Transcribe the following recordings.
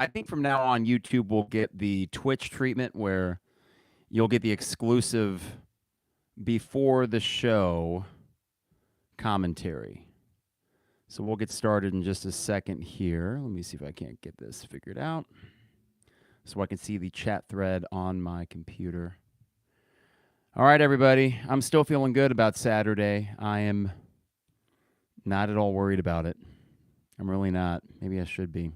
I think from now on, YouTube will get the Twitch treatment where you'll get the exclusive before the show commentary. So we'll get started in just a second here. Let me see if I can't get this figured out so I can see the chat thread on my computer. All right, everybody. I'm still feeling good about Saturday. I am not at all worried about it. I'm really not. Maybe I should be.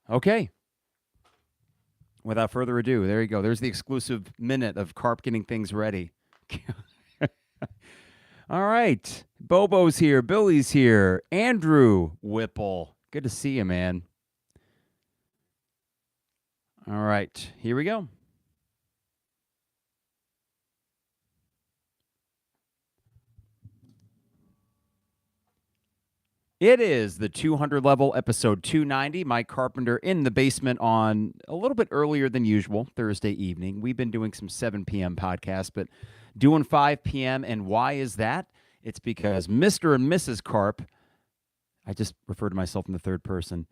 Okay. Without further ado, there you go. There's the exclusive minute of Carp getting things ready. All right. Bobo's here. Billy's here. Andrew Whipple. Good to see you, man. All right. Here we go. It is the 200 level, episode 290. Mike Carpenter in the basement on a little bit earlier than usual, Thursday evening. We've been doing some 7 p.m. podcasts, but doing 5 p.m. And why is that? It's because Mr. and Mrs. Carp, I just refer to myself in the third person,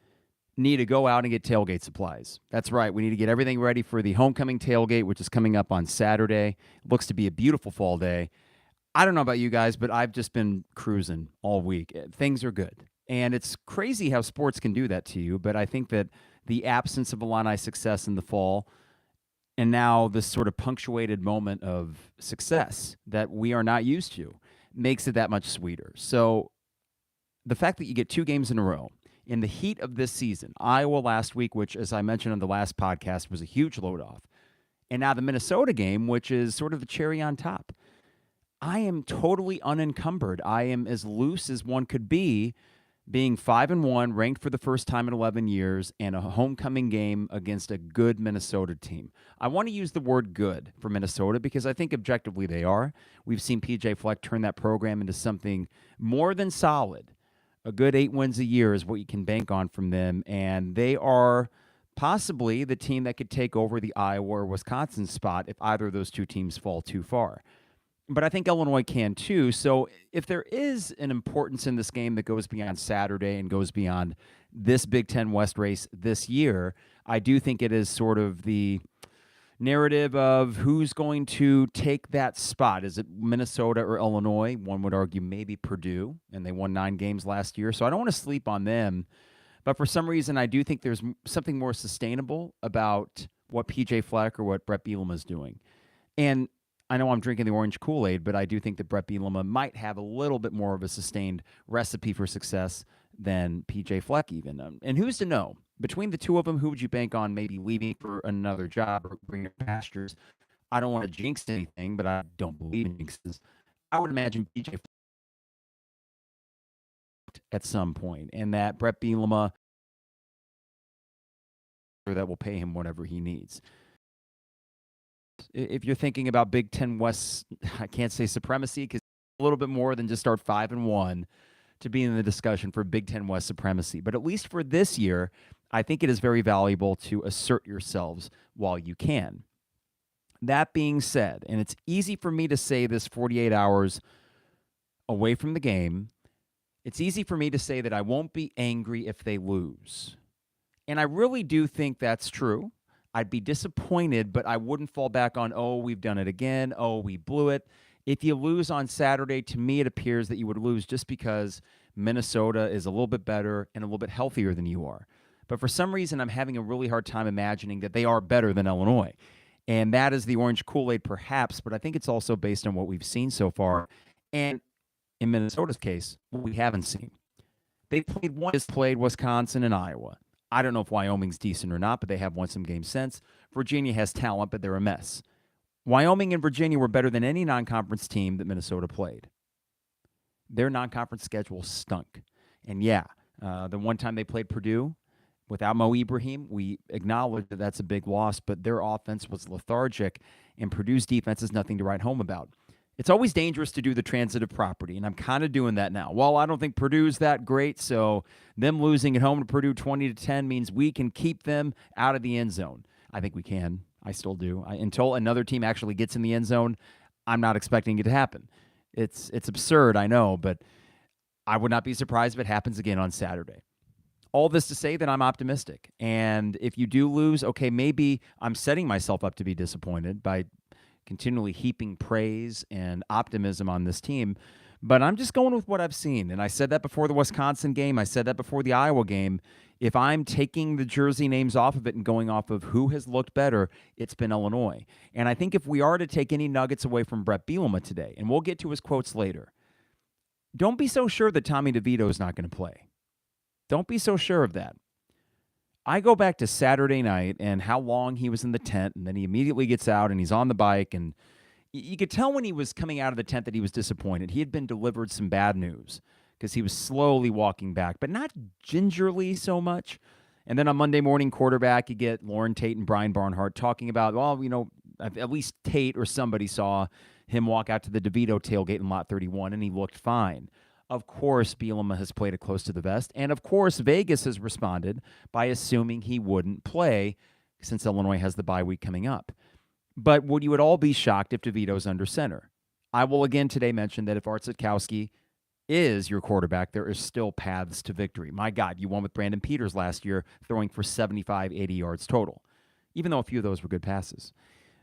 need to go out and get tailgate supplies. That's right. We need to get everything ready for the homecoming tailgate, which is coming up on Saturday. Looks to be a beautiful fall day. I don't know about you guys, but I've just been cruising all week. Things are good. And it's crazy how sports can do that to you, but I think that the absence of Illini success in the fall and now this sort of punctuated moment of success that we are not used to makes it that much sweeter. So the fact that you get 2 games in a row in the heat of this season, Iowa last week, which, as I mentioned on the last podcast, was a huge load off, and now the Minnesota game, which is sort of the cherry on top. I am totally unencumbered. I am as loose as one could be, being 5-1, ranked for the first time in 11 years, and a homecoming game against a good Minnesota team. I want to use the word good for Minnesota because I think objectively they are. We've seen PJ Fleck turn that program into something more than solid. A good 8 wins a year is what you can bank on from them, and they are possibly the team that could take over the Iowa or Wisconsin spot if either of those 2 teams fall too far. But I think Illinois can too. So if there is an importance in this game that goes beyond Saturday and goes beyond this Big Ten West race this year, I do think it is sort of the narrative of who's going to take that spot. Is it Minnesota or Illinois? One would argue maybe Purdue, and they won 9 games last year. So I don't want to sleep on them. But for some reason, I do think there's something more sustainable about what PJ Fleck or what Bret Bielema is doing. And I know I'm drinking the orange Kool-Aid, but I do think that Bret Bielema might have a little bit more of a sustained recipe for success than PJ Fleck even. And who's to know? Between the 2 of them, who would you bank on maybe leaving for another job or greener pastures? I don't want to jinx anything, but I don't believe in jinxes. I would imagine PJ Fleck at some point, and that Bret Bielema that will pay him whatever he needs. If you're thinking about Big Ten West, I can't say supremacy because a little bit more than just start 5-1 to be in the discussion for Big Ten West supremacy. But at least for this year, I think it is very valuable to assert yourselves while you can. That being said, and it's easy for me to say this 48 hours away from the game, it's easy for me to say that I won't be angry if they lose. And I really do think that's true. I'd be disappointed, but I wouldn't fall back on, oh, we've done it again. Oh, we blew it. If you lose on Saturday, to me, it appears that you would lose just because Minnesota is a little bit better and a little bit healthier than you are. But for some reason, I'm having a really hard time imagining that they are better than Illinois. And that is the orange Kool-Aid, perhaps, but I think it's also based on what we've seen so far. And in Minnesota's case, what we haven't seen. They played Wisconsin and Iowa. I don't know if Wyoming's decent or not, but they have won some games since. Virginia has talent, but they're a mess. Wyoming and Virginia were better than any non-conference team that Minnesota played. Their non-conference schedule stunk. And yeah, the one time they played Purdue without Mo Ibrahim, we acknowledge that that's a big loss, but their offense was lethargic, and Purdue's defense is nothing to write home about. It's always dangerous to do the transitive property, and I'm kind of doing that now. Well, I don't think Purdue's that great, so them losing at home to Purdue 20-10 means we can keep them out of the end zone. I think we can. I still do. Until another team actually gets in the end zone, I'm not expecting it to happen. It's absurd, I know, but I would not be surprised if it happens again on Saturday. All this to say that I'm optimistic. And if you do lose, okay, maybe I'm setting myself up to be disappointed by continually heaping praise and optimism on this team. But I'm just going with what I've seen. And I said that before the Wisconsin game. I said that before the Iowa game. If I'm taking the jersey names off of it and going off of who has looked better, it's been Illinois. And I think if we are to take any nuggets away from Bret Bielema today, and we'll get to his quotes later, don't be so sure that Tommy DeVito is not going to play. Don't be so sure of that. I go back to Saturday night and how long he was in the tent, and then he immediately gets out and he's on the bike, and you could tell when he was coming out of the tent that he was disappointed. He had been delivered some bad news because he was slowly walking back, but not gingerly so much. And then on Monday morning quarterback, you get Lauren Tate and Brian Barnhart talking about, well, at least Tate or somebody saw him walk out to the DeVito tailgate in Lot 31, and he looked fine. Of course, Bielema has played it close to the vest, and of course, Vegas has responded by assuming he wouldn't play since Illinois has the bye week coming up. But would you at all be shocked if DeVito's under center? I will again today mention that if Art Sitkowski is your quarterback, there is still paths to victory. My God, you won with Brandon Peters last year, throwing for 75, 80 yards total, even though a few of those were good passes.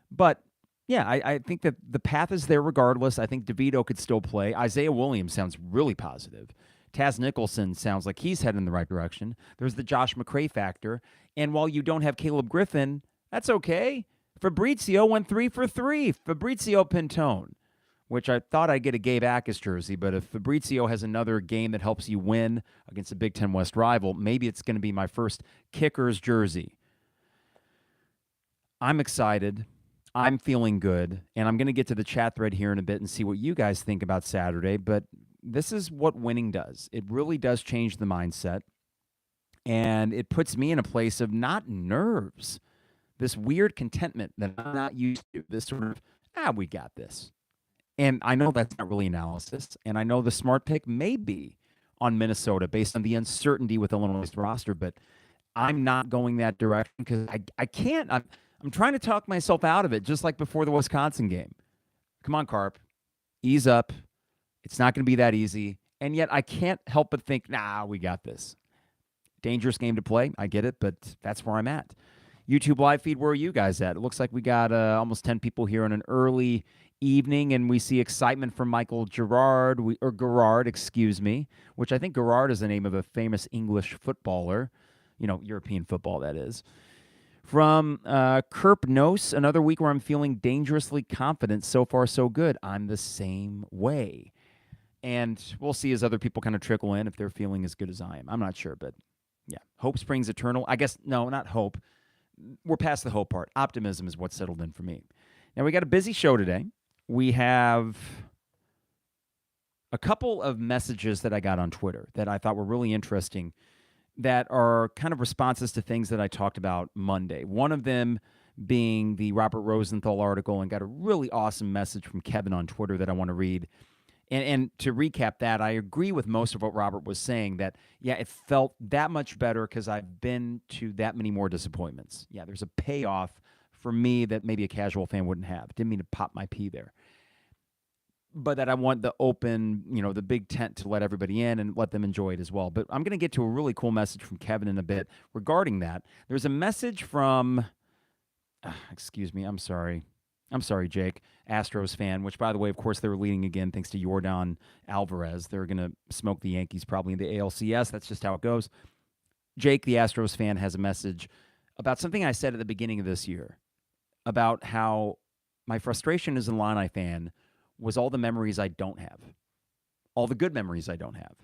But yeah, I think that the path is there regardless. I think DeVito could still play. Isaiah Williams sounds really positive. Taz Nicholson sounds like he's heading in the right direction. There's the Josh McCray factor. And while you don't have Caleb Griffin, that's okay. Fabrizio went 3 for 3. Fabrizio Pintone, which I thought I'd get a Gabe Akis jersey, but if Fabrizio has another game that helps you win against a Big Ten West rival, maybe it's going to be my first kicker's jersey. I'm excited. I'm feeling good, and I'm going to get to the chat thread here in a bit and see what you guys think about Saturday, but this is what winning does. It really does change the mindset, and it puts me in a place of not nerves, this weird contentment that I'm not used to, this sort of, we got this. And I know that's not really analysis, and I know the smart pick may be on Minnesota based on the uncertainty with Illinois' roster, but I'm not going that direction because I can't. I'm trying to talk myself out of it, just like before the Wisconsin game. Come on, Carp. Ease up. It's not going to be that easy. And yet I can't help but think, we got this. Dangerous game to play. I get it, but that's where I'm at. YouTube live feed, where are you guys at? It looks like we got almost 10 people here on an early evening, and we see excitement from Michael Gerard, which I think Gerard is the name of a famous English footballer, European football, that is. From Carp Nose, another week where I'm feeling dangerously confident. So far, so good. I'm the same way. And we'll see as other people kind of trickle in if they're feeling as good as I am. I'm not sure, but yeah. Hope springs eternal. I guess, no, not hope. We're past the hope part. Optimism is what's settled in for me. Now, we got a busy show today. We have a couple of messages that I got on Twitter that I thought were really interesting that are kind of responses to things that I talked about Monday. One of them being the Robert Rosenthal article, and got a really awesome message from Kevin on Twitter that I want to read. And to recap that, I agree with most of what Robert was saying, that, it felt that much better because I've been to that many more disappointments. Yeah, there's a payoff for me that maybe a casual fan wouldn't have. Didn't mean to pop my pee there. But that I want the open, the big tent to let everybody in and let them enjoy it as well. But I'm going to get to a really cool message from Kevin in a bit regarding that. There's a message from, excuse me, I'm sorry, Jake, Astros fan, which, by the way, of course, they were leading again thanks to Yordan Alvarez. They're going to smoke the Yankees probably in the ALCS. That's just how it goes. Jake, the Astros fan, has a message about something I said at the beginning of this year about how my frustration as an Illini fan was all the memories I don't have, all the good memories I don't have,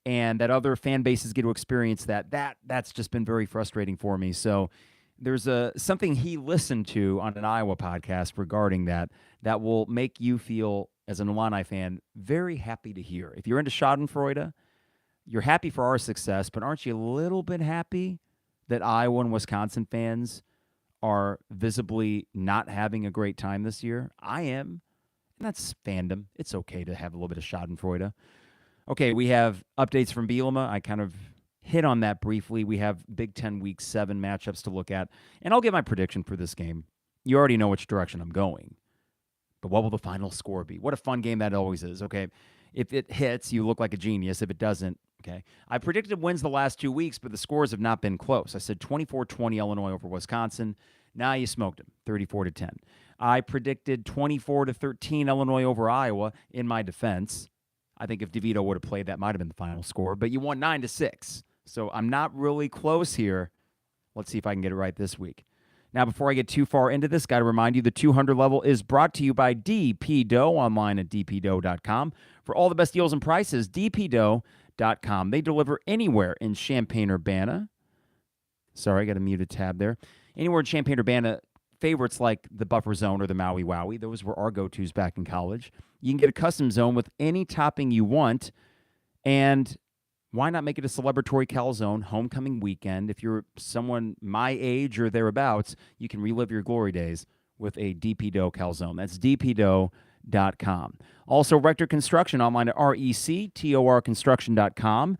and that other fan bases get to experience that's just been very frustrating for me. So there's something he listened to on an Iowa podcast regarding that will make you feel, as an Illini fan, very happy to hear. If you're into Schadenfreude, you're happy for our success, but aren't you a little bit happy that Iowa and Wisconsin fans are visibly not having a great time this year? I am. And that's fandom. It's okay to have a little bit of Schadenfreude. Okay, we have updates from Bielema. I kind of hit on that briefly. We have Big Ten Week 7 matchups to look at. And I'll get my prediction for this game. You already know which direction I'm going. But what will the final score be? What a fun game that always is, okay? If it hits, you look like a genius. If it doesn't, okay. I predicted wins the last 2 weeks, but the scores have not been close. I said 24-20 Illinois over Wisconsin. Now you smoked them, 34-10. I predicted 24-13 Illinois over Iowa. In my defense, I think if DeVito would have played, that might have been the final score. But you won 9-6. So I'm not really close here. Let's see if I can get it right this week. Now, before I get too far into this, got to remind you the 200 level is brought to you by DP Dough online at dpdough.com. For all the best deals and prices, dpdough.com. They deliver anywhere in Champaign-Urbana. Sorry, I got a muted tab there. Anywhere in Champaign-Urbana, favorites like the Buffer Zone or the Maui Wowie, those were our go-tos back in college. You can get a custom zone with any topping you want, and why not make it a celebratory calzone homecoming weekend? If you're someone my age or thereabouts, you can relive your glory days with a DP Dough calzone. That's dpdough.com. Also, Rector Construction online at rectorconstruction.com.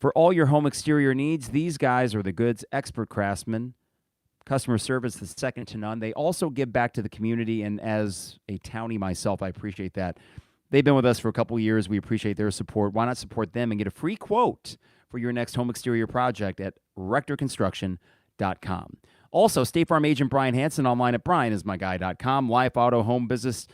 For all your home exterior needs, these guys are the goods, expert craftsmen. Customer service is second to none. They also give back to the community, and as a townie myself, I appreciate that. They've been with us for a couple years. We appreciate their support. Why not support them and get a free quote for your next home exterior project at rectorconstruction.com. Also, State Farm agent Brian Hansen online at brianismyguy.com. Life, auto, home, business,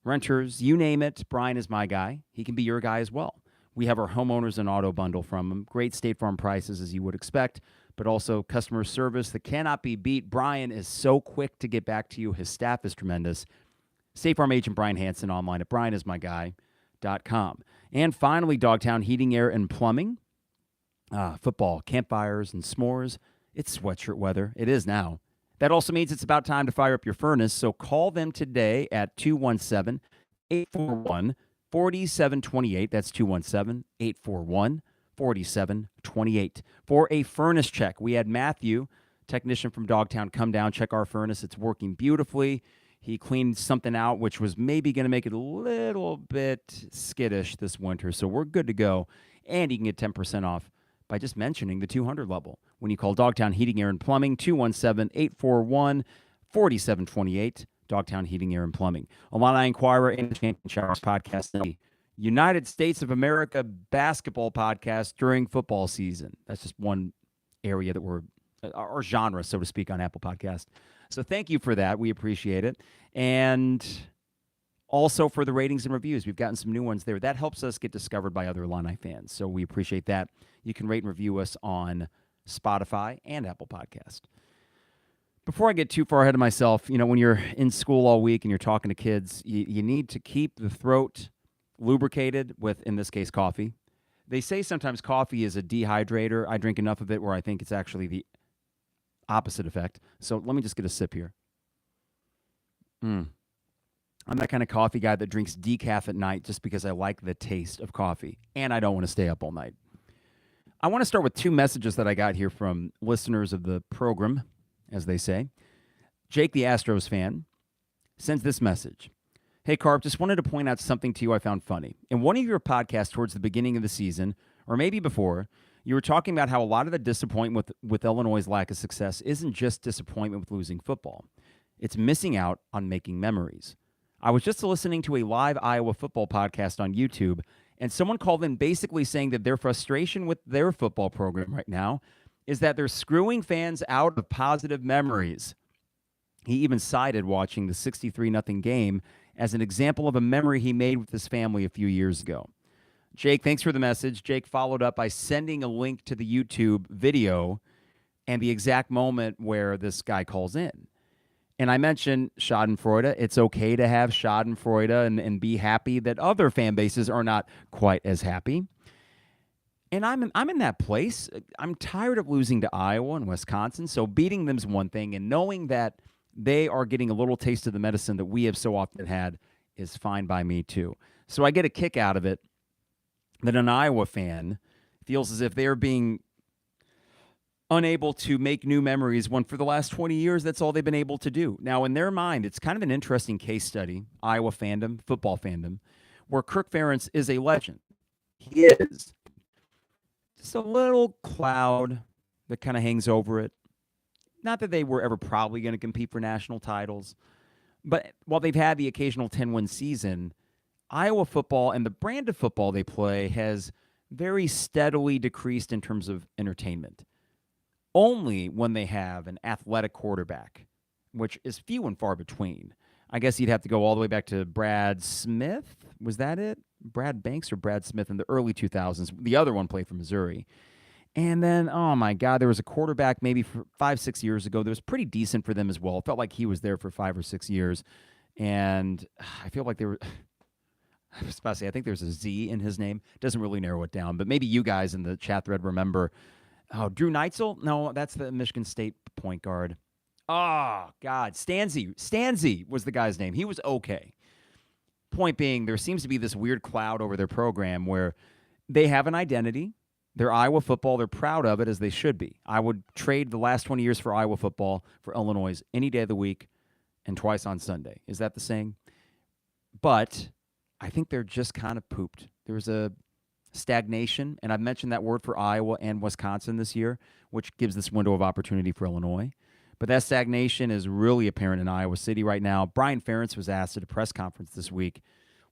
renters, you name it, Brian is my guy. He can be your guy as well. We have our homeowners and auto bundle from him. Great State Farm prices, as you would expect, but also customer service that cannot be beat. Brian is so quick to get back to you. His staff is tremendous. State Farm agent Brian Hansen online at brianismyguy.com. And finally, Dogtown Heating, Air, and Plumbing. Football, campfires, and s'mores. It's sweatshirt weather. It is now. That also means it's about time to fire up your furnace, so call them today at 217-841-4728. That's 217-841-4728 for a furnace check. We had Matthew, technician from Dogtown, come down, check our furnace. It's working beautifully. He cleaned something out, which was maybe going to make it a little bit skittish this winter. So we're good to go. And you can get 10% off by just mentioning the 200 level when you call Dogtown Heating, Air, and Plumbing, 217-841-4728, Dogtown Heating, Air, and Plumbing. Illini Inquirer and the Champion Showers podcast, the United States of America basketball podcast during football season. That's just one area that we're, our genre, so to speak, on Apple Podcast. So thank you for that. We appreciate it. And also for the ratings and reviews. We've gotten some new ones there. That helps us get discovered by other Illini fans. So we appreciate that. You can rate and review us on Spotify and Apple Podcast. Before I get too far ahead of myself, you know, when you're in school all week and you're talking to kids, you need to keep the throat lubricated with, in this case, coffee. They say sometimes coffee is a dehydrator. I drink enough of it where I think it's actually the opposite effect. So let me just get a sip here. I'm that kind of coffee guy that drinks decaf at night just because I like the taste of coffee, and I don't want to stay up all night. I want to start with two messages that I got here from listeners of the program, as they say. Jake, the Astros fan, sends this message. Hey, Carp, just wanted to point out something to you I found funny. In one of your podcasts towards the beginning of the season, or maybe before, you were talking about how a lot of the disappointment with Illinois' lack of success isn't just disappointment with losing football. It's missing out on making memories. I was just listening to a live Iowa football podcast on YouTube, and someone called in basically saying that their frustration with their football program right now is that they're screwing fans out of positive memories. He even cited watching the 63-0 game as an example of a memory he made with his family a few years ago. Jake, thanks for the message. Jake followed up by sending a link to the YouTube video and the exact moment where this guy calls in. And I mentioned Schadenfreude. It's okay to have Schadenfreude and be happy that other fan bases are not quite as happy. And I'm in that place. I'm tired of losing to Iowa and Wisconsin, so beating them's one thing, and knowing that they are getting a little taste of the medicine that we have so often had is fine by me too. So I get a kick out of it that an Iowa fan feels as if they're being unable to make new memories when for the last 20 years, that's all they've been able to do. Now, in their mind, it's kind of an interesting case study, Iowa fandom, football fandom, where Kirk Ferentz is a legend. He is. Just a little cloud that kind of hangs over it. Not that they were ever probably going to compete for national titles, But while they've had the occasional 10-win season, Iowa football and the brand of football they play has very steadily decreased in terms of entertainment. Only when they have an athletic quarterback, which is few and far between. I guess you'd have to go all the way back to Brad Smith. Was that it? Brad Banks or Brad Smith in the early 2000s. The other one played for Missouri. And then, oh my God, there was a quarterback maybe for 5-6 years ago that was pretty decent for them as well. It felt like he was there for 5 or 6 years. And I feel like they were, I was about to say, I think there's a Z in his name. Doesn't really narrow it down. But maybe you guys in the chat thread remember. Oh, Drew Neitzel? No, that's the Michigan State point guard. Oh, God. Stanzi was the guy's name. He was okay. Point being, there seems to be this weird cloud over their program where they have an identity. They're Iowa football. They're proud of it, as they should be. I would trade the last 20 years for Iowa football for Illinois any day of the week and twice on Sunday. Is that the saying? But I think they're just kind of pooped. There's a stagnation, and I've mentioned that word for Iowa and Wisconsin this year, which gives this window of opportunity for Illinois. But that stagnation is really apparent in Iowa City right now. Brian Ferentz was asked at a press conference this week,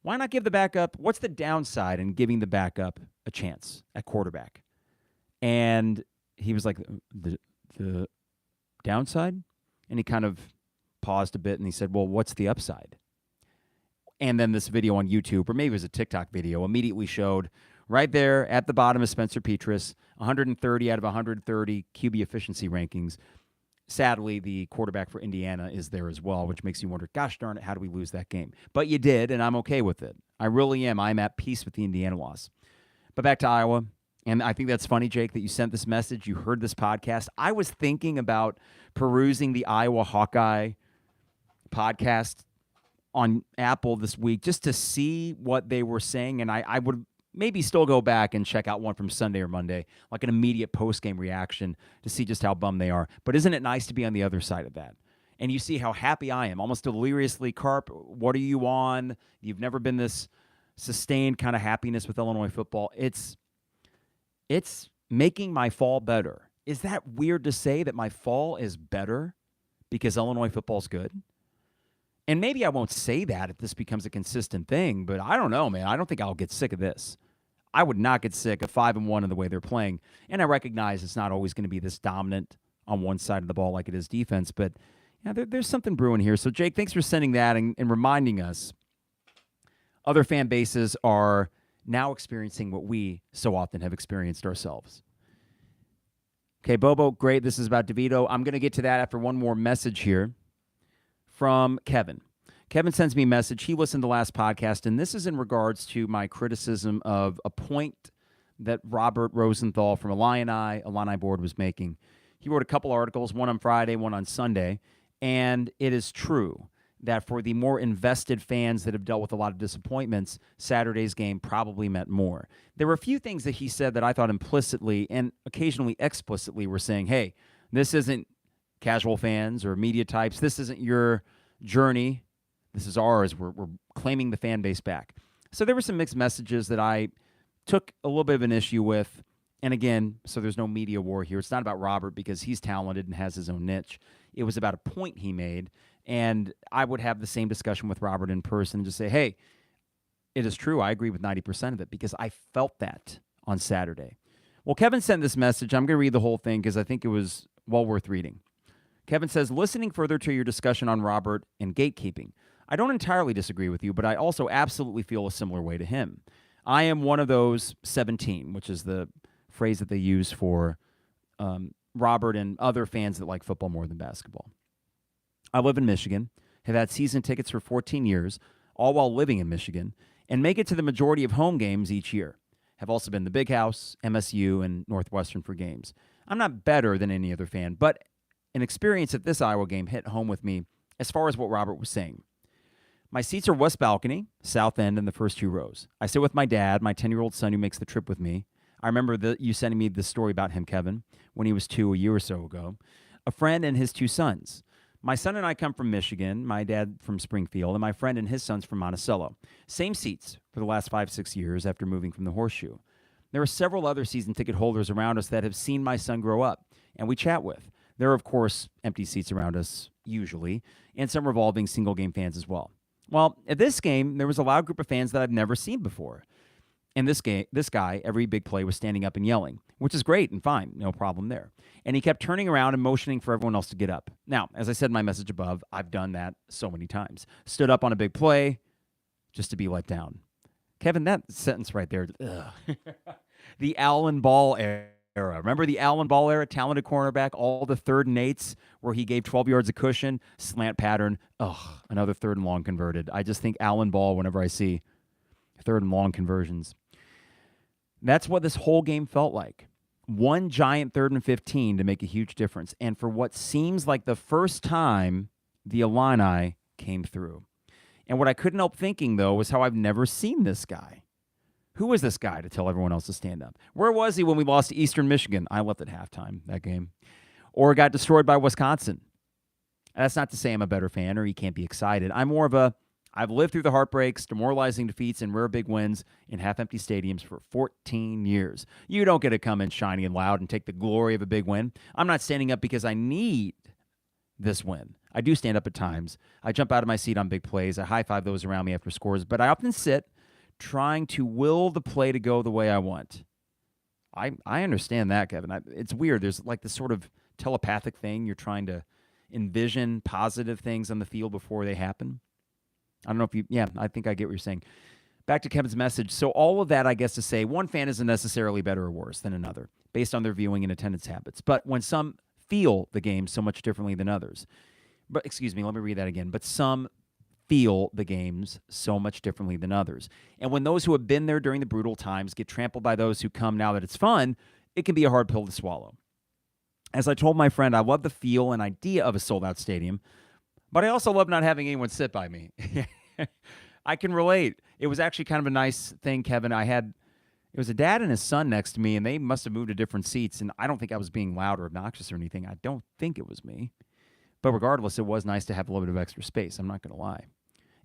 why not give the backup? What's the downside in giving the backup a chance at quarterback? And he was like, the downside? And he kind of paused a bit and he said, well, what's the upside? And then this video on YouTube, or maybe it was a TikTok video, immediately showed right there at the bottom of Spencer Petras, 130 out of 130 QB efficiency rankings. Sadly, the quarterback for Indiana is there as well, which makes you wonder, gosh darn it, how do we lose that game? But you did, and I'm okay with it. I really am. I'm at peace with the Indiana loss. But back to Iowa, and I think that's funny, Jake, that you sent this message. You heard this podcast. I was thinking about perusing the Iowa Hawkeye podcast on Apple this week just to see what they were saying, and I would maybe still go back and check out one from Sunday or Monday, like an immediate post-game reaction to see just how bummed they are. But isn't it nice to be on the other side of that? And you see how happy I am, almost deliriously. Carp, what are you on? You've never been this sustained kind of happiness with Illinois football. It's making my fall better. Is that weird to say that my fall is better because Illinois football's good? And maybe I won't say that if this becomes a consistent thing, but I don't know, man. I don't think I'll get sick of this. I would not get sick of 5-1 in the way they're playing. And I recognize it's not always going to be this dominant on one side of the ball like it is defense, but yeah, there's something brewing here. So, Jake, thanks for sending that and reminding us other fan bases are now experiencing what we so often have experienced ourselves. Okay, Bobo, great. This is about DeVito. I'm going to get to that after one more message here from Kevin. Kevin sends me a message. He listened to the last podcast, and this is in regards to my criticism of a point that Robert Rosenthal from Illini Board was making. He wrote a couple articles, one on Friday, one on Sunday, and it is true that for the more invested fans that have dealt with a lot of disappointments, Saturday's game probably meant more. There were a few things that he said that I thought implicitly and occasionally explicitly were saying, hey, this isn't casual fans or media types. This isn't your journey. This is ours. We're claiming the fan base back. So there were some mixed messages that I took a little bit of an issue with. And again, so there's no media war here. It's not about Robert because he's talented and has his own niche. It was about a point he made. And I would have the same discussion with Robert in person and just say, hey, it is true. I agree with 90% of it because I felt that on Saturday. Well, Kevin sent this message. I'm going to read the whole thing because I think it was well worth reading. Kevin says, listening further to your discussion on Robert and gatekeeping, I don't entirely disagree with you, but I also absolutely feel a similar way to him. I am one of those 17, which is the phrase that they use for Robert and other fans that like football more than basketball. I live in Michigan, have had season tickets for 14 years, all while living in Michigan, and make it to the majority of home games each year. Have also been the Big House, MSU, and Northwestern for games. I'm not better than any other fan, but an experience at this Iowa game hit home with me as far as what Robert was saying. My seats are west balcony, south end, in the first 2 rows. I sit with my dad, my 10-year-old son who makes the trip with me. I remember you sending me the story about him, Kevin, when he was 2 a year or so ago. A friend and his 2 sons. My son and I come from Michigan, my dad from Springfield, and my friend and his sons from Monticello. Same seats for the last 5-6 years after moving from the Horseshoe. There are several other season ticket holders around us that have seen my son grow up, and we chat with. There are, of course, empty seats around us, usually, and some revolving single-game fans as well. Well, at this game, there was a loud group of fans that I've never seen before. And this guy, every big play was standing up and yelling, which is great and fine, no problem there. And he kept turning around and motioning for everyone else to get up. Now, as I said in my message above, I've done that so many times. Stood up on a big play just to be let down. Kevin, that sentence right there, the Alan Ball era. Remember the Alan Ball era, talented cornerback, all the 3rd and 8s where he gave 12 yards of cushion, slant pattern, another 3rd and long converted. I just think Alan Ball whenever I see 3rd and long conversions. That's what this whole game felt like. One giant 3rd and 15 to make a huge difference. And for what seems like the first time, the Illini came through. And what I couldn't help thinking, though, was how I've never seen this guy. Who was this guy to tell everyone else to stand up? Where was he when we lost to Eastern Michigan? I left at halftime that game. Or got destroyed by Wisconsin. That's not to say I'm a better fan or he can't be excited. I'm more of a, I've lived through the heartbreaks, demoralizing defeats, and rare big wins in half-empty stadiums for 14 years. You don't get to come in shiny and loud and take the glory of a big win. I'm not standing up because I need this win. I do stand up at times. I jump out of my seat on big plays. I high-five those around me after scores, but I often sit trying to will the play to go the way I want. I understand that, Kevin. It's weird. There's like this sort of telepathic thing. You're trying to envision positive things on the field before they happen. I don't know if I think I get what you're saying. Back to Kevin's message. So all of that, I guess, to say one fan isn't necessarily better or worse than another based on their viewing and attendance habits. But when some feel the game so much differently than others, let me read that again. But some feel the games so much differently than others. And when those who have been there during the brutal times get trampled by those who come now that it's fun, it can be a hard pill to swallow. As I told my friend, I love the feel and idea of a sold-out stadium, but I also love not having anyone sit by me. I can relate. It was actually kind of a nice thing, Kevin. It was a dad and his son next to me, and they must have moved to different seats, and I don't think I was being loud or obnoxious or anything. I don't think it was me. But regardless, it was nice to have a little bit of extra space. I'm not going to lie.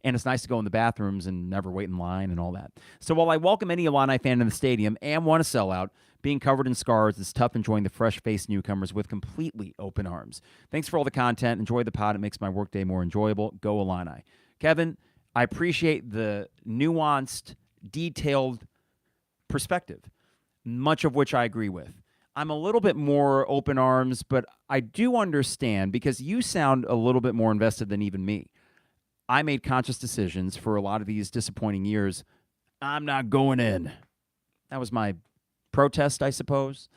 And it's nice to go in the bathrooms and never wait in line and all that. So while I welcome any Illini fan in the stadium and want to sell out, being covered in scars, it's tough enjoying the fresh-faced newcomers with completely open arms. Thanks for all the content. Enjoy the pod. It makes my workday more enjoyable. Go Illini. Kevin, I appreciate the nuanced, detailed perspective, much of which I agree with. I'm a little bit more open arms, but I do understand because you sound a little bit more invested than even me. I made conscious decisions for a lot of these disappointing years. I'm not going in. That was my protest, I suppose.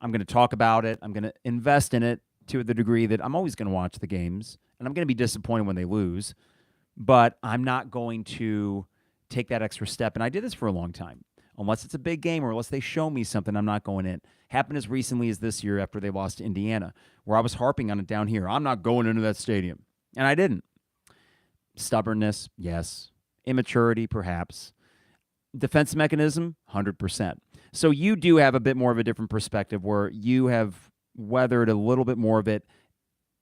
I'm going to talk about it. I'm going to invest in it to the degree that I'm always going to watch the games, and I'm going to be disappointed when they lose, but I'm not going to take that extra step. And I did this for a long time. Unless it's a big game or unless they show me something, I'm not going in. Happened as recently as this year after they lost to Indiana, where I was harping on it down here. I'm not going into that stadium. And I didn't. Stubbornness, yes. Immaturity, perhaps. Defense mechanism, 100%. So you do have a bit more of a different perspective where you have weathered a little bit more of it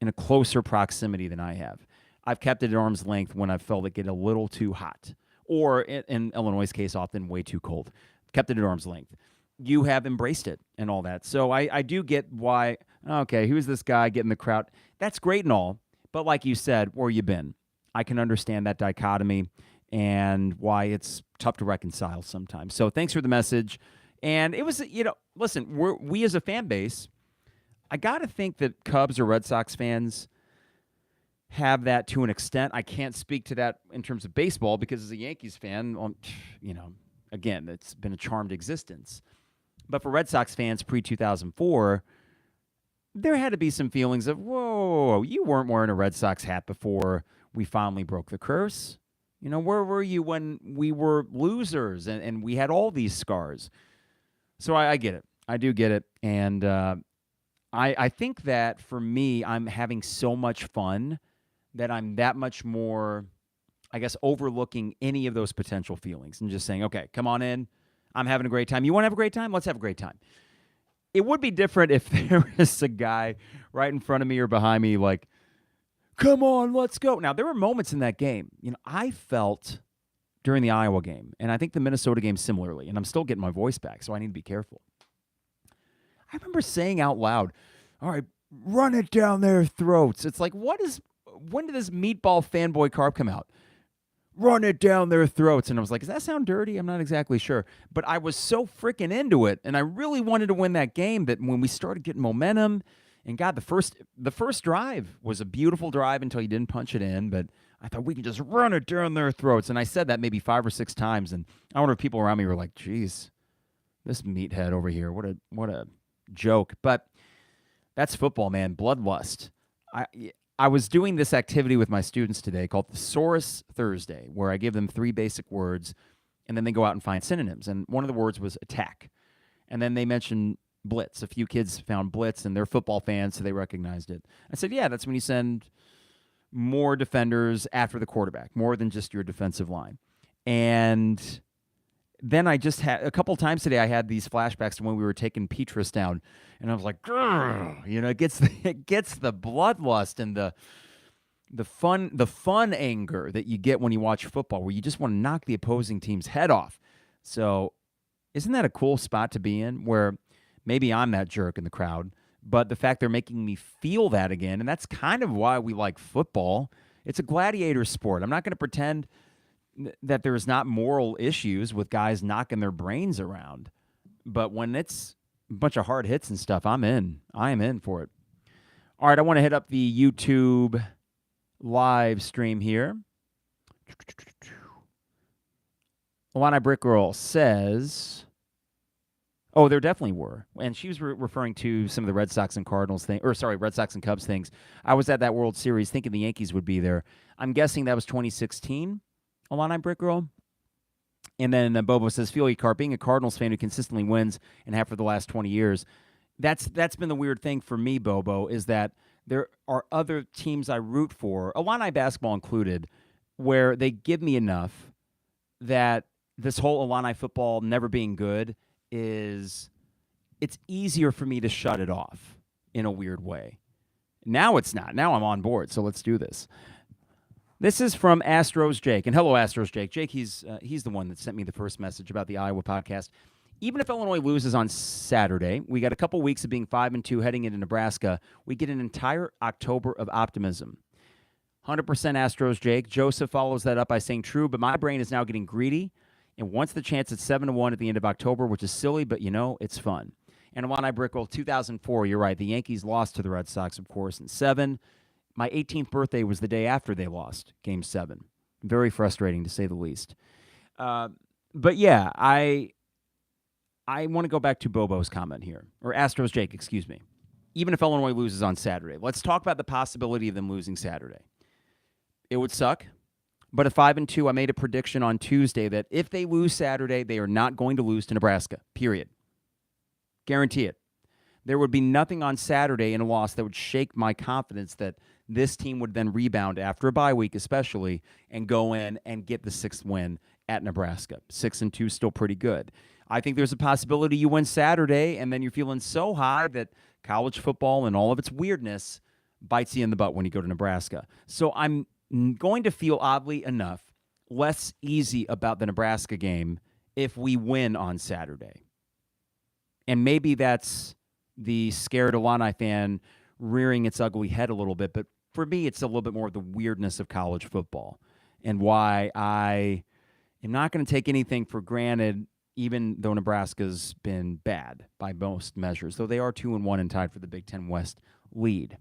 in a closer proximity than I have. I've kept it at arm's length when I felt it get a little too hot. Or in Illinois' case, often way too cold. Kept it at arm's length. You have embraced it and all that. So I do get why, okay, who's this guy getting the crowd? That's great and all, but like you said, where you been? I can understand that dichotomy and why it's tough to reconcile sometimes. So thanks for the message. And it was, listen, we as a fan base, I got to think that Cubs or Red Sox fans have that to an extent. I can't speak to that in terms of baseball because as a Yankees fan, again, it's been a charmed existence. But for Red Sox fans pre-2004, there had to be some feelings of, whoa, you weren't wearing a Red Sox hat before we finally broke the curse. Where were you when we were losers and we had all these scars? So I get it. I do get it. And I think that for me, I'm having so much fun that I'm that much more, I guess, overlooking any of those potential feelings and just saying, okay, come on in. I'm having a great time. You want to have a great time? Let's have a great time. It would be different if there was a guy right in front of me or behind me like, come on, let's go. Now, there were moments in that game. I felt during the Iowa game, and I think the Minnesota game similarly, and I'm still getting my voice back, so I need to be careful. I remember saying out loud, all right, run it down their throats. It's like, when did this meatball fanboy Carp come out? Run it down their throats. And I was like, does that sound dirty? I'm not exactly sure. But I was so freaking into it, and I really wanted to win that game that when we started getting momentum, and God, the first drive was a beautiful drive until you didn't punch it in, but I thought we can just run it down their throats. And I said that maybe 5 or 6 times, and I wonder if people around me were like, geez, this meathead over here, what a joke. But that's football, man. Bloodlust. I was doing this activity with my students today called Thesaurus Thursday, where I give them 3 basic words, and then they go out and find synonyms. And one of the words was attack. And then they mentioned blitz. A few kids found blitz, and they're football fans, so they recognized it. I said, yeah, that's when you send more defenders after the quarterback, more than just your defensive line. And then I just had a couple times today, I had these flashbacks to when we were taking Petrus down, and I was like, it gets the bloodlust and the fun anger that you get when you watch football, where you just want to knock the opposing team's head off. So isn't that a cool spot to be in, where maybe I'm that jerk in the crowd, but the fact they're making me feel that again, and that's kind of why we like football. It's a gladiator sport. I'm not going to pretend that there's not moral issues with guys knocking their brains around. But when it's a bunch of hard hits and stuff, I'm in. I am in for it. All right, I want to hit up the YouTube live stream here. Illini Brick Girl says, oh, there definitely were. And she was referring to some of the Red Sox and Cardinals thing, Red Sox and Cubs things. I was at that World Series thinking the Yankees would be there. I'm guessing that was 2016. Illini Brick Girl. And then Bobo says, feel you, Carp, being a Cardinals fan who consistently wins and have for the last 20 years. That's been the weird thing for me, Bobo, is that there are other teams I root for, Illini basketball included, where they give me enough that this whole Illini football never being good it's easier for me to shut it off in a weird way. Now it's not. Now I'm on board, so let's do this. This is from Astros Jake. And hello, Astros Jake. Jake, he's the one that sent me the first message about the Iowa podcast. Even if Illinois loses on Saturday, we got a couple weeks of being 5-2 heading into Nebraska. We get an entire October of optimism. 100% Astros Jake. Joseph follows that up by saying true, but my brain is now getting greedy and wants the chance at 7-1 at the end of October, which is silly, but it's fun. And Illini Brickle, 2004, you're right. The Yankees lost to the Red Sox, of course, in 7. My 18th birthday was the day after they lost Game 7. Very frustrating, to say the least. But yeah, I want to go back to Bobo's comment here, or Astros Jake, excuse me. Even if Illinois loses on Saturday, let's talk about the possibility of them losing Saturday. It would suck, but at 5-2, I made a prediction on Tuesday that if they lose Saturday, they are not going to lose to Nebraska, period. Guarantee it. There would be nothing on Saturday in a loss that would shake my confidence that this team would then rebound after a bye week especially and go in and get the 6th win at Nebraska. 6-2 still pretty good. I think there's a possibility you win Saturday and then you're feeling so high that college football and all of its weirdness bites you in the butt when you go to Nebraska. So I'm going to feel, oddly enough, less easy about the Nebraska game if we win on Saturday. And maybe that's the scared Illini fan rearing its ugly head a little bit, but for me, it's a little bit more of the weirdness of college football and why I am not going to take anything for granted, even though Nebraska's been bad by most measures, though they are 2-1 and tied for the Big Ten West lead.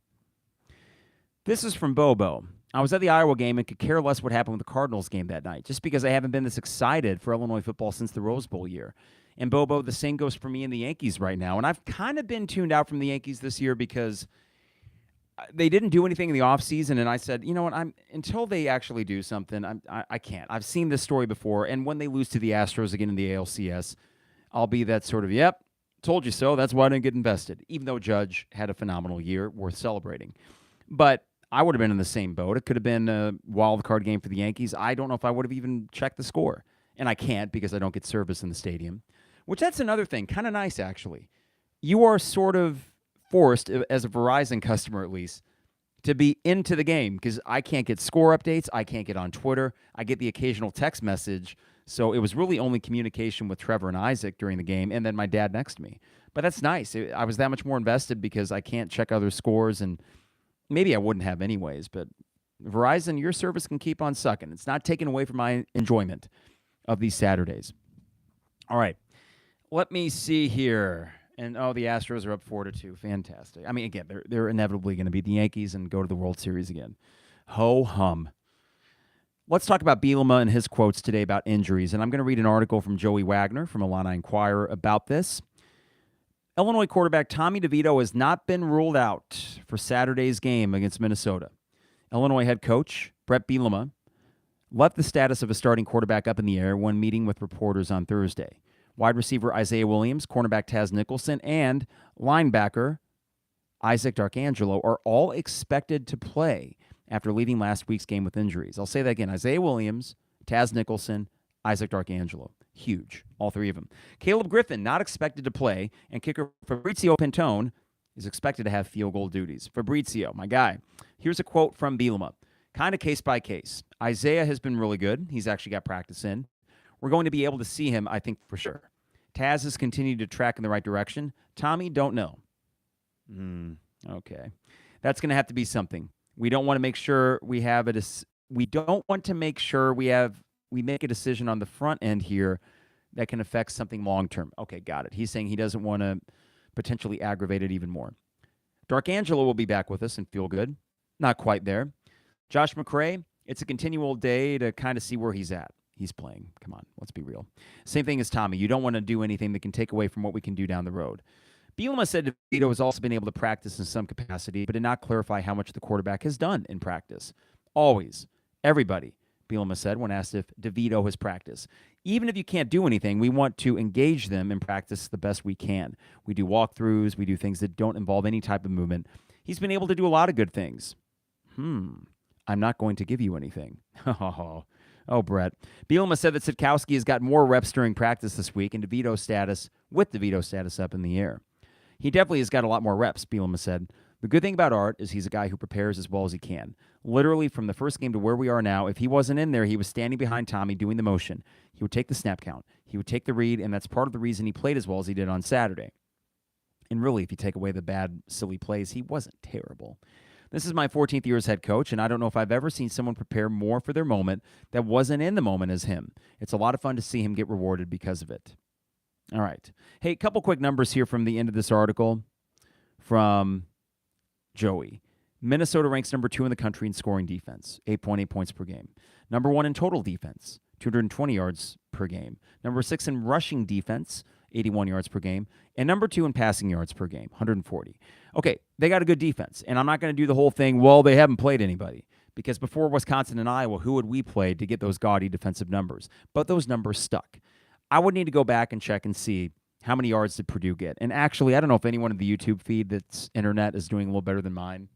This is from Bobo. I was at the Iowa game and could care less what happened with the Cardinals game that night, just because I haven't been this excited for Illinois football since the Rose Bowl year. And Bobo, the same goes for me and the Yankees right now. And I've kind of been tuned out from the Yankees this year because they didn't do anything in the offseason, and I said, you know what, until they actually do something, I can't. I've seen this story before, and when they lose to the Astros again in the ALCS, I'll be that sort of, yep, told you so, that's why I didn't get invested, even though Judge had a phenomenal year worth celebrating. But I would have been in the same boat. It could have been a wild card game for the Yankees. I don't know if I would have even checked the score, and I can't because I don't get service in the stadium, which that's another thing, kind of nice, actually. You are sort of forced, as a Verizon customer at least, to be into the game because I can't get score updates. I can't get on Twitter. I get the occasional text message So it was really only communication with Trevor and Isaac during the game, and then my dad next to me. But that's nice. I was that much more invested because I can't check other scores, and maybe I wouldn't have anyways. But Verizon, your service can keep on sucking. It's not taken away from my enjoyment of these Saturdays. All right. Let me see here. And, the Astros are up 4-2. Fantastic. I mean, again, they're inevitably going to beat the Yankees and go to the World Series again. Ho-hum. Let's talk about Bielema and his quotes today about injuries. And I'm going to read an article from Joey Wagner from Illini Inquirer about this. Illinois quarterback Tommy DeVito has not been ruled out for Saturday's game against Minnesota. Illinois head coach Bret Bielema left the status of a starting quarterback up in the air when meeting with reporters on Thursday. Wide receiver Isaiah Williams, cornerback Taz Nicholson, and linebacker Isaac Darkangelo are all expected to play after leaving last week's game with injuries. I'll say that again. Isaiah Williams, Taz Nicholson, Isaac Darkangelo. Huge, all three of them. Caleb Griffin, not expected to play, and kicker Fabrizio Pintone is expected to have field goal duties. Fabrizio, my guy. Here's a quote from Bielema. Kind of case by case. Isaiah has been really good. He's actually got practice in. We're going to be able to see him, I think, for sure. Taz has continued to track in the right direction. Tommy, don't know. Okay. That's going to have to be something. We don't want to make sure we have it. We don't want to make sure we make a decision on the front end here that can affect something long term. Okay, got it. He's saying he doesn't want to potentially aggravate it even more. Darkangelo will be back with us and feel good. Not quite there. Josh McCray, it's a continual day to kind of see where he's at. He's playing. Come on, let's be real. Same thing as Tommy. You don't want to do anything that can take away from what we can do down the road. Bielema said DeVito has also been able to practice in some capacity, but did not clarify how much the quarterback has done in practice. Always. Everybody, Bielema said when asked if DeVito has practiced. Even if you can't do anything, we want to engage them in practice the best we can. We do walkthroughs. We do things that don't involve any type of movement. He's been able to do a lot of good things. I'm not going to give you anything. Oh, Bret. Bielema said that Sitkowski has got more reps during practice this week and DeVito's status up in the air. He definitely has got a lot more reps, Bielema said. The good thing about Art is he's a guy who prepares as well as he can. Literally, from the first game to where we are now, if he wasn't in there, he was standing behind Tommy doing the motion. He would take the snap count. He would take the read, and that's part of the reason he played as well as he did on Saturday. And really, if you take away the bad, silly plays, he wasn't terrible. This is my 14th year as head coach, and I don't know if I've ever seen someone prepare more for their moment that wasn't in the moment as him. It's a lot of fun to see him get rewarded because of it. All right. Hey, a couple quick numbers here from the end of this article from Joey. Minnesota ranks number 2 in the country in scoring defense, 8.8 points per game. Number 1 in total defense, 220 yards per game. Number 6 in rushing defense, 81 yards per game. And number 2 in passing yards per game, 140. Okay, they got a good defense. And I'm not going to do the whole thing, well, they haven't played anybody. Because before Wisconsin and Iowa, who would we play to get those gaudy defensive numbers? But those numbers stuck. I would need to go back and check and see how many yards did Purdue get. And actually, I don't know if anyone in the YouTube feed that's internet is doing a little better than mine.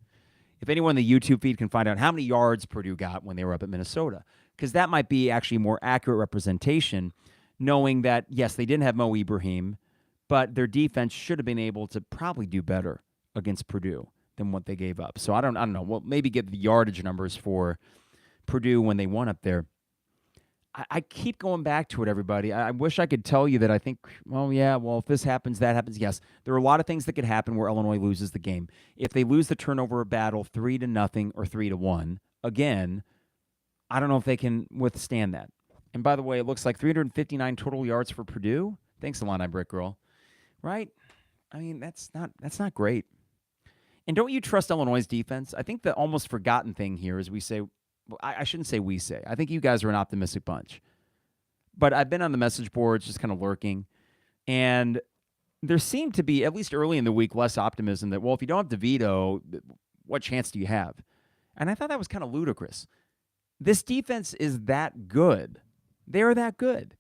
If anyone in the YouTube feed can find out how many yards Purdue got when they were up at Minnesota, because that might be actually a more accurate representation, knowing that, yes, they didn't have Mo Ibrahim, but their defense should have been able to probably do better against Purdue than what they gave up. So I don't know. Well, maybe get the yardage numbers for Purdue when they won up there. I keep going back to it, everybody. I wish I could tell you that I think, if this happens, that happens. Yes, there are a lot of things that could happen where Illinois loses the game. If they lose the turnover battle 3-0 or 3-1, again, I don't know if they can withstand that. And by the way, it looks like 359 total yards for Purdue. Thanks, Illini Brick Girl. Right? I mean, that's not great. And don't you trust Illinois' defense? I think the almost forgotten thing here is we say, I shouldn't say we say. I think you guys are an optimistic bunch. But I've been on the message boards just kind of lurking, and there seemed to be, at least early in the week, less optimism that, well, if you don't have DeVito, what chance do you have? And I thought that was kind of ludicrous. This defense is that good. They're that good.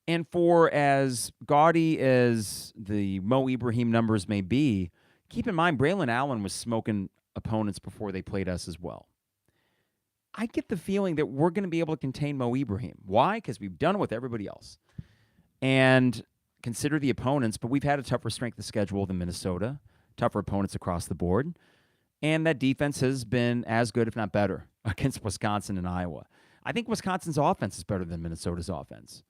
And for as gaudy as the Mo Ibrahim numbers may be, keep in mind, Braylon Allen was smoking opponents before they played us as well. I get the feeling that we're going to be able to contain Mo Ibrahim. Why? Because we've done it with everybody else. And consider the opponents, but we've had a tougher strength of schedule than Minnesota, tougher opponents across the board. And that defense has been as good, if not better, against Wisconsin and Iowa. I think Wisconsin's offense is better than Minnesota's offense.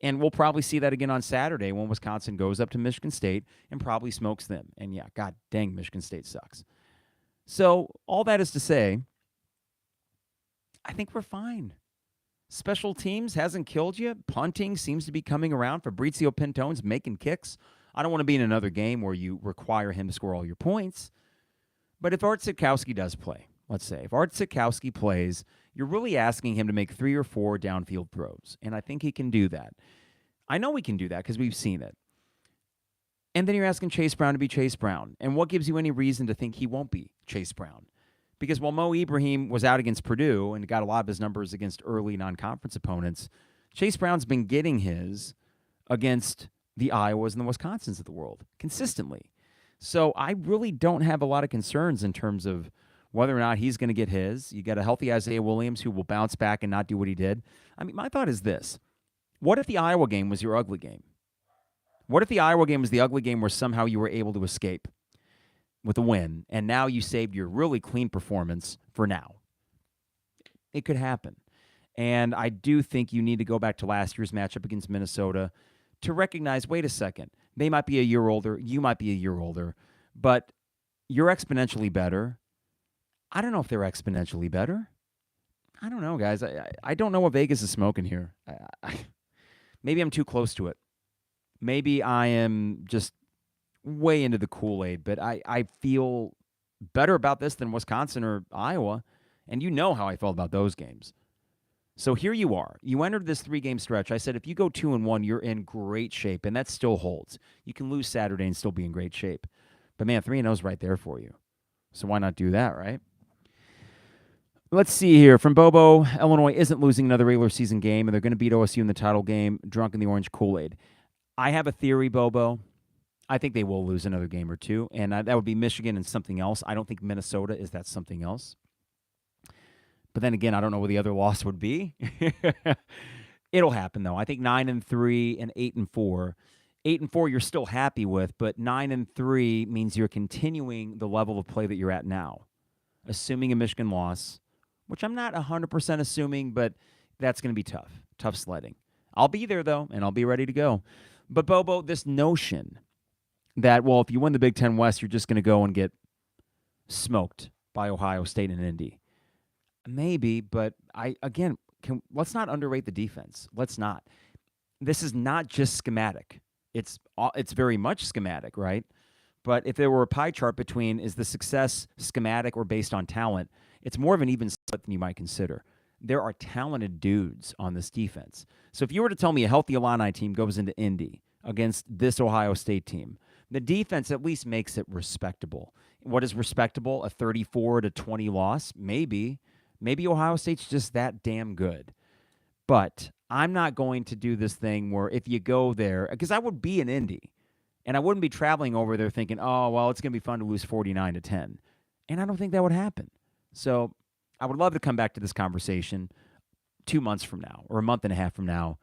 And we'll probably see that again on Saturday when Wisconsin goes up to Michigan State and probably smokes them. And yeah, god dang, Michigan State sucks. So all that is to say, I think we're fine. Special teams hasn't killed you. Punting seems to be coming around. Fabrizio Pintone's making kicks. I don't want to be in another game where you require him to score all your points. But if Art Sitkowski does play, let's say, if Art Sitkowski plays, you're really asking him to make 3 or 4 downfield throws. And I think he can do that. I know he can do that because we've seen it. And then you're asking Chase Brown to be Chase Brown. And what gives you any reason to think he won't be Chase Brown? Because while Mo Ibrahim was out against Purdue and got a lot of his numbers against early non-conference opponents, Chase Brown's been getting his against the Iowas and the Wisconsins of the world consistently. So I really don't have a lot of concerns in terms of whether or not he's going to get his. You got a healthy Isaiah Williams who will bounce back and not do what he did. I mean, my thought is this. What if the Iowa game was your ugly game? What if the Iowa game was the ugly game where somehow you were able to escape with a win, and now you saved your really clean performance for now? It could happen. And I do think you need to go back to last year's matchup against Minnesota to recognize, wait a second, they might be a year older, you might be a year older, but you're exponentially better. I don't know if they're exponentially better. I don't know, guys. I don't know what Vegas is smoking here. Maybe I'm too close to it. Maybe I am just way into the Kool-Aid, but I feel better about this than Wisconsin or Iowa, and you know how I felt about those games. So here you are. You entered this 3-game stretch. I said if you go 2-1, you're in great shape, and that still holds. You can lose Saturday and still be in great shape. But, man, 3-0 is right there for you. So why not do that, right? Let's see here. From Bobo, Illinois isn't losing another regular season game, and they're going to beat OSU in the title game, drunk in the orange Kool-Aid. I have a theory, Bobo. I think they will lose another game or two, and that would be Michigan and something else. I don't think Minnesota is that something else. But then again, I don't know what the other loss would be. It'll happen, though. I think 9-3 and 8-4. 8-4 you're still happy with, but 9-3 means you're continuing the level of play that you're at now, assuming a Michigan loss, which I'm not 100% assuming, but that's going to be tough. Tough sledding. I'll be there, though, and I'll be ready to go. But, Bobo, this notion that, well, if you win the Big Ten West, you're just going to go and get smoked by Ohio State and Indy. Maybe, but let's not underrate the defense. Let's not. This is not just schematic. It's very much schematic, right? But if there were a pie chart between is the success schematic or based on talent, it's more of an even split than you might consider. There are talented dudes on this defense. So if you were to tell me a healthy Illini team goes into Indy against this Ohio State team, the defense at least makes it respectable. What is respectable? A 34-20 loss? Maybe. Maybe Ohio State's just that damn good. But I'm not going to do this thing where if you go there, because I would be in Indy, and I wouldn't be traveling over there thinking, oh, well, it's going to be fun to lose 49-10. And I don't think that would happen. So I would love to come back to this conversation 2 months from now or a month and a half from now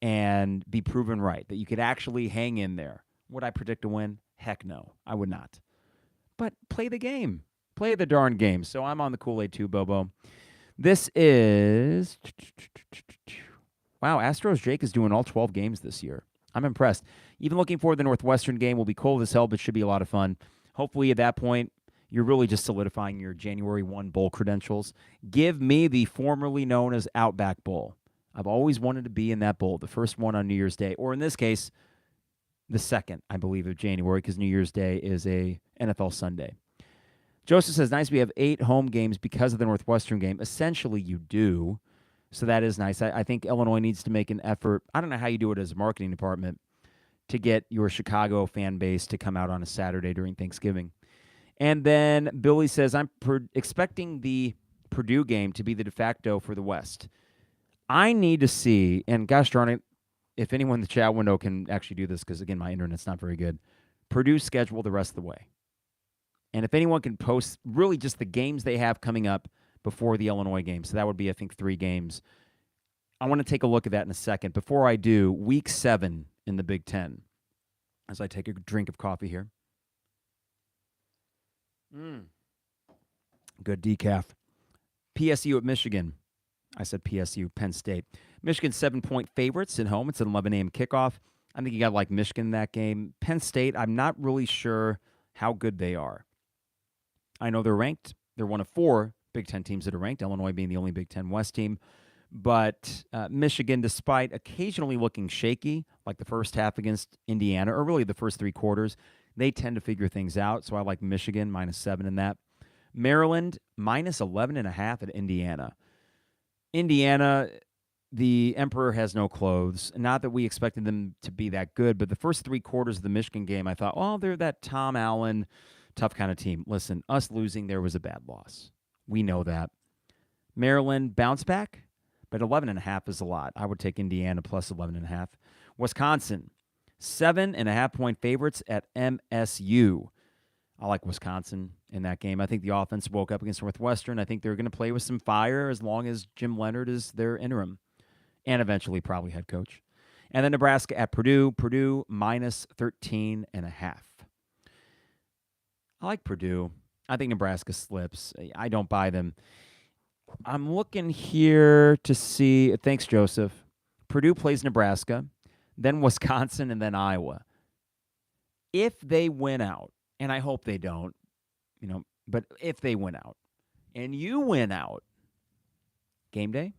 and be proven right that you could actually hang in there. Would I predict a win? Heck no, I would not. But play the game. Play the darn game. So I'm on the Kool-Aid too, Bobo. This is... Wow, Astros Jake is doing all 12 games this year. I'm impressed. Even looking forward to the Northwestern game. Will be cold as hell, but should be a lot of fun. Hopefully at that point, you're really just solidifying your January 1 bowl credentials. Give me the formerly known as Outback Bowl. I've always wanted to be in that bowl, the first one on New Year's Day, or in this case, the second, I believe, of January, because New Year's Day is a NFL Sunday. Joseph says, nice we have 8 home games because of the Northwestern game. Essentially, you do. So that is nice. I think Illinois needs to make an effort. I don't know how you do it as a marketing department to get your Chicago fan base to come out on a Saturday during Thanksgiving. And then Billy says, I'm expecting the Purdue game to be the de facto for the West. I need to see, and gosh darn it, if anyone in the chat window can actually do this, because, again, my internet's not very good, Purdue schedule the rest of the way. And if anyone can post really just the games they have coming up before the Illinois game, so that would be, I think, 3 games. I want to take a look at that in a second. Before I do, Week 7 in the Big Ten, as I take a drink of coffee here. Good decaf. PSU at Michigan. I said PSU, Penn State. Michigan's 7-point favorites at home. It's an 11 a.m. kickoff. I think you got to like Michigan in that game. Penn State, I'm not really sure how good they are. I know they're ranked. They're one of 4 Big Ten teams that are ranked, Illinois being the only Big Ten West team. But Michigan, despite occasionally looking shaky, like the first half against Indiana, or really the first 3 quarters, they tend to figure things out. So I like Michigan, -7 in that. Maryland, -11.5 at Indiana. Indiana, the Emperor has no clothes. Not that we expected them to be that good, but the first 3 quarters of the Michigan game, I thought, oh, they're that Tom Allen, tough kind of team. Listen, us losing there was a bad loss. We know that. Maryland, bounce back, but 11.5 is a lot. I would take Indiana plus 11.5. Wisconsin, 7.5-point favorites at MSU. I like Wisconsin in that game. I think the offense woke up against Northwestern. I think they're going to play with some fire as long as Jim Leonard is their interim and eventually probably head coach. And then Nebraska at Purdue. Purdue -13.5. I like Purdue. I think Nebraska slips. I don't buy them. I'm looking here to see. Thanks, Joseph. Purdue plays Nebraska, then Wisconsin, and then Iowa. If they win out, and I hope they don't, but if they win out, and you win out, game day,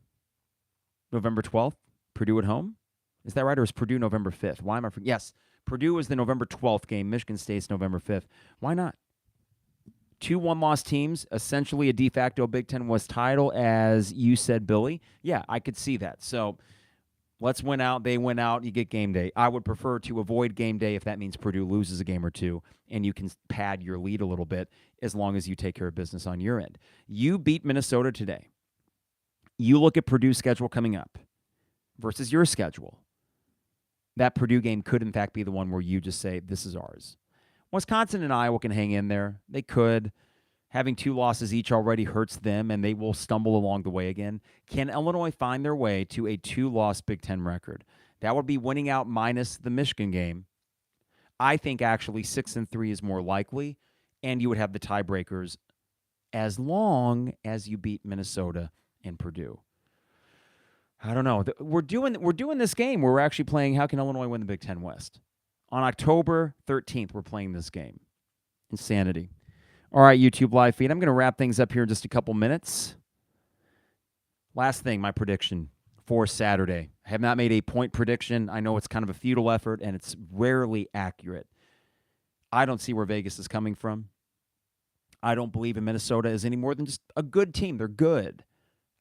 November 12th, Purdue at home. Is that right, or is Purdue November 5th? Why am I forgetting? Yes, Purdue is the November 12th game. Michigan State's November 5th. Why not? 2 one-loss teams, essentially a de facto Big Ten West title, as you said, Billy. Yeah, I could see that. So let's win out. They win out. You get game day. I would prefer to avoid game day if that means Purdue loses a game or 2, and you can pad your lead a little bit as long as you take care of business on your end. You beat Minnesota today. You look at Purdue's schedule coming up versus your schedule. That Purdue game could, in fact, be the one where you just say, this is ours. Wisconsin and Iowa can hang in there. They could. Having 2 losses each already hurts them, and they will stumble along the way again. Can Illinois find their way to a 2-loss Big Ten record? That would be winning out minus the Michigan game. I think actually 6-3 is more likely, and you would have the tiebreakers as long as you beat Minnesota and Purdue. I don't know. We're doing this game where we're actually playing how can Illinois win the Big Ten West? On October 13th, we're playing this game. Insanity. All right, YouTube live feed. I'm going to wrap things up here in just a couple minutes. Last thing, my prediction for Saturday. I have not made a point prediction. I know it's kind of a futile effort, and it's rarely accurate. I don't see where Vegas is coming from. I don't believe in Minnesota as any more than just a good team. They're good.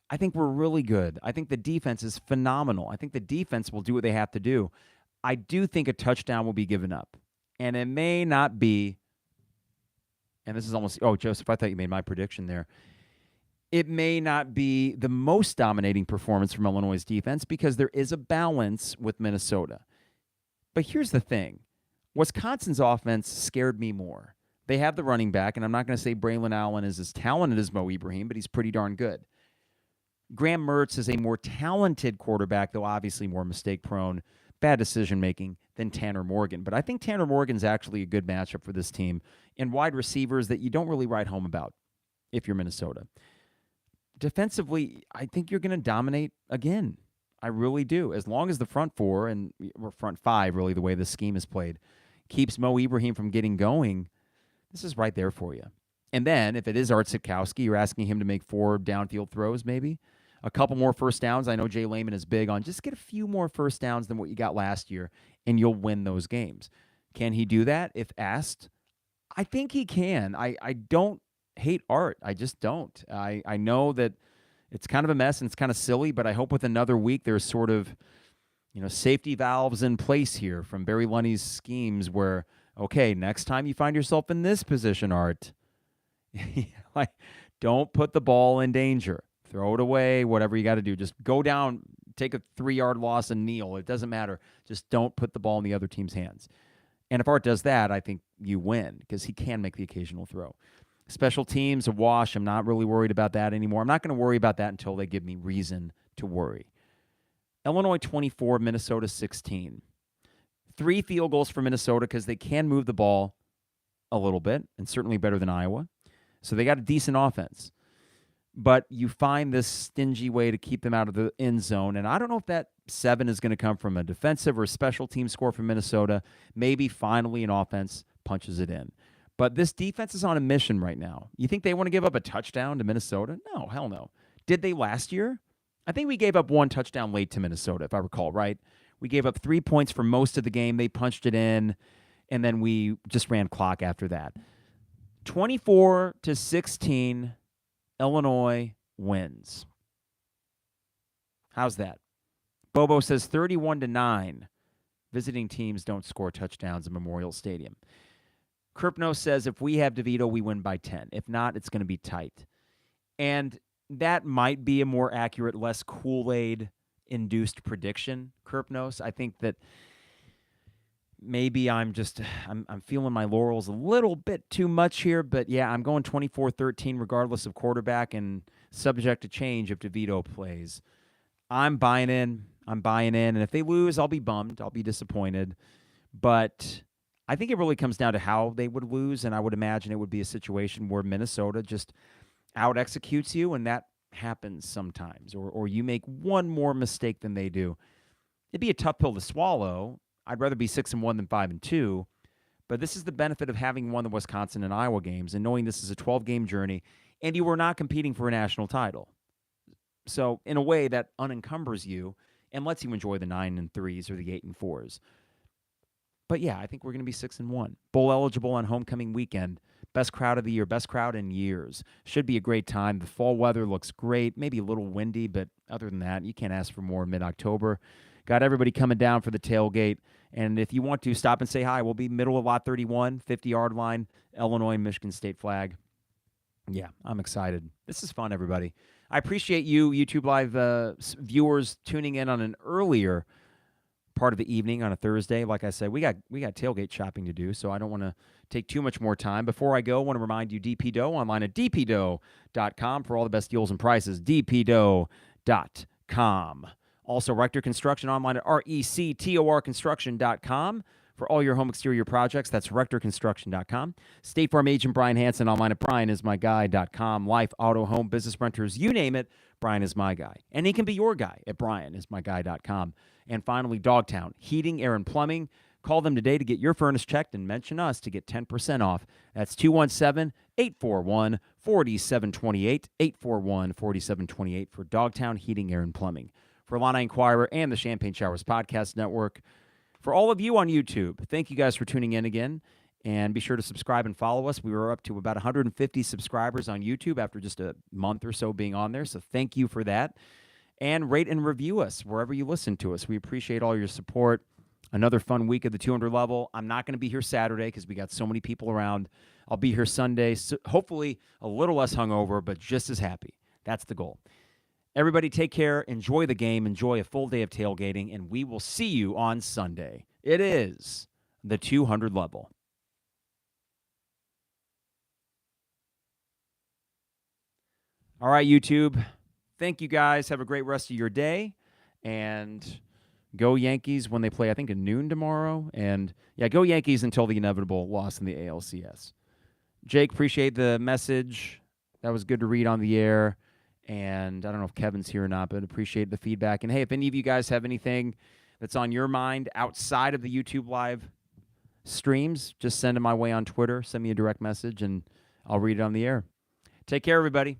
I think we're really good. I think the defense is phenomenal. I think the defense will do what they have to do. I do think a touchdown will be given up. And it may not be, and this is almost, Joseph, I thought you made my prediction there. It may not be the most dominating performance from Illinois' defense because there is a balance with Minnesota. But here's the thing. Wisconsin's offense scared me more. They have the running back, and I'm not going to say Braylon Allen is as talented as Mo Ibrahim, but he's pretty darn good. Graham Mertz is a more talented quarterback, though obviously more mistake-prone, bad decision-making than Tanner Morgan. But I think Tanner Morgan's actually a good matchup for this team and wide receivers that you don't really write home about if you're Minnesota. Defensively, I think you're going to dominate again. I really do. As long as the front 4 or front 5, really, the way the scheme is played, keeps Mo Ibrahim from getting going, this is right there for you. And then if it is Art Sitkowski, you're asking him to make 4 downfield throws maybe. A couple more first downs. I know Jay Lehman is big on just get a few more first downs than what you got last year, and you'll win those games. Can he do that if asked? I think he can. I don't hate Art. I just don't. I know that it's kind of a mess and it's kind of silly, but I hope with another week there's sort of safety valves in place here from Barry Lunny's schemes where, okay, next time you find yourself in this position, Art, don't put the ball in danger. Throw it away, whatever you got to do. Just go down, take a 3-yard loss and kneel. It doesn't matter. Just don't put the ball in the other team's hands. And if Art does that, I think you win because he can make the occasional throw. Special teams, a wash. I'm not really worried about that anymore. I'm not going to worry about that until they give me reason to worry. Illinois 24, Minnesota 16. 3 field goals for Minnesota because they can move the ball a little bit and certainly better than Iowa. So they got a decent offense. but you find this stingy way to keep them out of the end zone. And I don't know if that 7 is going to come from a defensive or special team score from Minnesota. Maybe finally an offense punches it in. But this defense is on a mission right now. You think they want to give up a touchdown to Minnesota? No, hell no. Did they last year? I think we gave up 1 touchdown late to Minnesota, if I recall right. We gave up 3 points for most of the game. They punched it in, and then we just ran clock after that. 24-16, Illinois wins. How's that? Bobo says 31-9. Visiting teams don't score touchdowns at Memorial Stadium. Kripno says if we have DeVito, we win by 10. If not, it's going to be tight. And that might be a more accurate, less Kool-Aid-induced prediction, Kripnos. I think that maybe I'm feeling my laurels a little bit too much here, but yeah, I'm going 24-13 regardless of quarterback and subject to change if DeVito plays. I'm buying in, and if they lose, I'll be bummed. I'll be disappointed. But I think it really comes down to how they would lose, and I would imagine it would be a situation where Minnesota just out-executes you, and that happens sometimes, or you make one more mistake than they do. It'd be a tough pill to swallow. I'd rather be 6-1 than 5-2, but this is the benefit of having won the Wisconsin and Iowa games and knowing this is a 12-game journey, and you were not competing for a national title. So in a way, that unencumbers you and lets you enjoy the 9-3s or the 8-4s. But yeah, I think we're going to be 6-1. Bowl eligible on homecoming weekend. Best crowd of the year, best crowd in years. Should be a great time. The fall weather looks great. Maybe a little windy, but other than that, you can't ask for more mid-October. Got everybody coming down for the tailgate. And if you want to, stop and say hi. We'll be middle of lot 31, 50-yard line, Illinois, Michigan State flag. Yeah, I'm excited. This is fun, everybody. I appreciate you, YouTube Live viewers, tuning in on an earlier part of the evening on a Thursday. Like I said, we got tailgate shopping to do, so I don't want to take too much more time. Before I go, I want to remind you, DP Dough online at dpdough.com for all the best deals and prices. dpdough.com. Also, Rector Construction online at rectorconstruction.com for all your home exterior projects. That's rectorconstruction.com. State Farm agent Brian Hansen online at brianismyguy.com. Life, auto, home, business renters, you name it, Brian is my guy. And he can be your guy at brianismyguy.com. And finally, Dogtown Heating, Air, and Plumbing. Call them today to get your furnace checked and mention us to get 10% off. That's 217-841-4728, 841-4728 for Dogtown Heating, Air, and Plumbing. For Illini Inquirer and the Champagne Showers Podcast Network. For all of you on YouTube, thank you guys for tuning in again. And be sure to subscribe and follow us. We were up to about 150 subscribers on YouTube after just a month or so being on there. So thank you for that. And rate and review us wherever you listen to us. We appreciate all your support. Another fun week at the 200 level. I'm not going to be here Saturday because we got so many people around. I'll be here Sunday, so hopefully a little less hungover, but just as happy. That's the goal. Everybody take care, enjoy the game, enjoy a full day of tailgating, and we will see you on Sunday. It is the 200 level. All right, YouTube. Thank you guys. Have a great rest of your day. And go Yankees when they play, I think, at noon tomorrow. And, yeah, go Yankees until the inevitable loss in the ALCS. Jake, appreciate the message. That was good to read on the air. And I don't know if Kevin's here or not, but appreciate the feedback. And, hey, if any of you guys have anything that's on your mind outside of the YouTube Live streams, just send it my way on Twitter. Send me a direct message, and I'll read it on the air. Take care, everybody.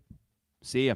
See ya.